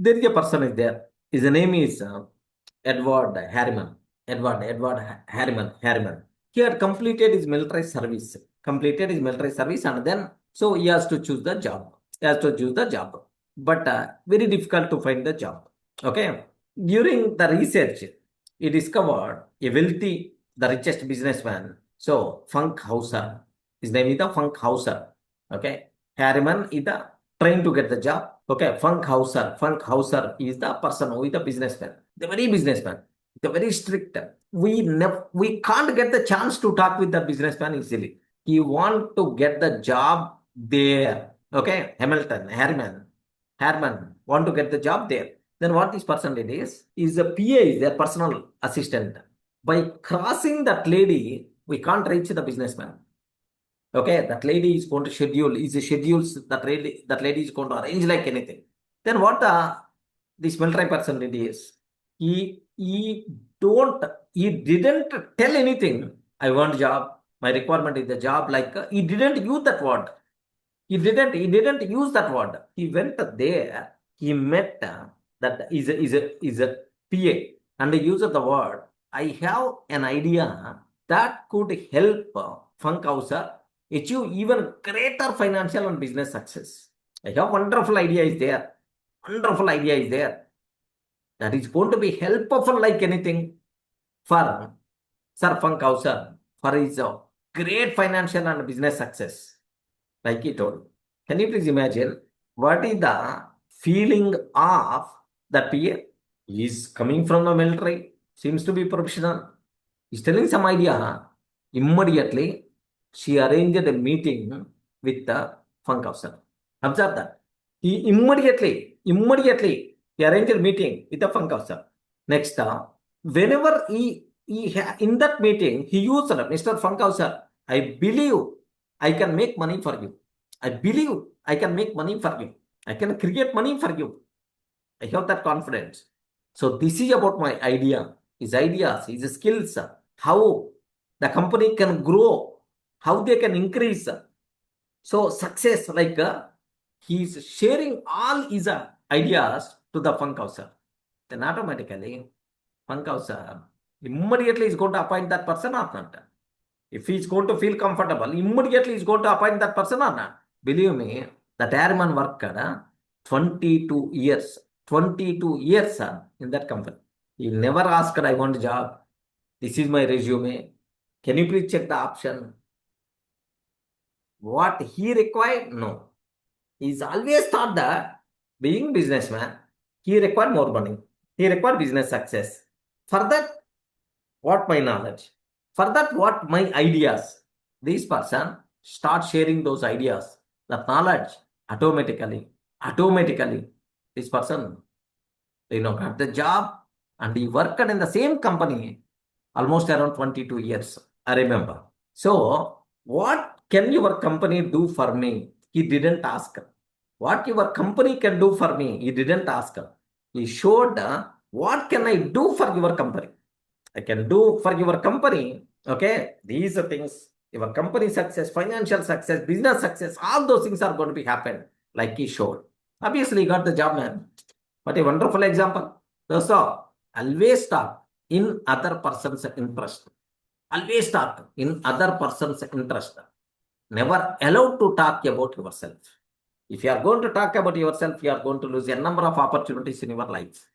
there is a person is there. His name is Edward Harriman. Harriman. He had completed his military service. And then so he has to choose the job. But very difficult to find the job. Okay. During the research, he discovered a wealthy, the richest businessman. So Funk Hauser. His name is the Funk Hauser. Okay. Harriman is the trying to get the job. Okay, Funk Hauser is the person who is the businessman. The very businessman. The very strict. We can't get the chance to talk with the businessman easily. He want to get the job there. Okay, Harriman want to get the job there. Then what this person did is a PA, is their personal assistant. By crossing that lady, we can't reach the businessman. Okay, that lady is going to schedule, that lady is going to arrange like anything. Then what this military person did is, he didn't tell anything. I want job, my requirement is the job, like he didn't use that word. He didn't use that word. He went there, he met that is a PA, and he used the word, I have an idea that could help Funkhauser achieve even greater financial and business success. I have wonderful idea is there. That is going to be helpful like anything for Sir Funkhauser for his great financial and business success. Like he told. Can you please imagine what is the feeling of that PA? He is coming from the military, seems to be professional. He's telling some idea. Immediately, she arranged a meeting with the Funkhauser. Observe that. He immediately he arranged a meeting with the Funkhauser. Next, whenever in that meeting, he used Mr. Funkhauser, I believe I can make money for you. I believe I can make money for you. I can create money for you. I have that confidence. So this is about my idea, his ideas, his skills, how the company can grow, how they can increase. So success, like he's sharing all his ideas to the Funkhauser. Then automatically, Funkhauser immediately is going to appoint that person or not. If he's going to feel comfortable, immediately he's going to appoint that person or not. Believe me, that airman worked 22 years. 22 years in that company. He never asked, I want a job. This is my resume. Can you please check the option? What he required? No. He's always thought that being businessman, he required more money. He required business success. For that, what my knowledge? For that, what my ideas? This person start sharing those ideas, that knowledge automatically, this person, got the job and he worked in the same company almost around 22 years. I remember. So, what can your company do for me? He didn't ask. What your company can do for me? He didn't ask. He showed what can I do for your company? I can do for your company. Okay, these are things. Your company success, financial success, business success, all those things are going to be happen like he showed. Obviously, he got the job, man. What a wonderful example. So, always talk in other person's interest. Always talk in other person's interest. Never allowed to talk about yourself. If you are going to talk about yourself, you are going to lose a number of opportunities in your life.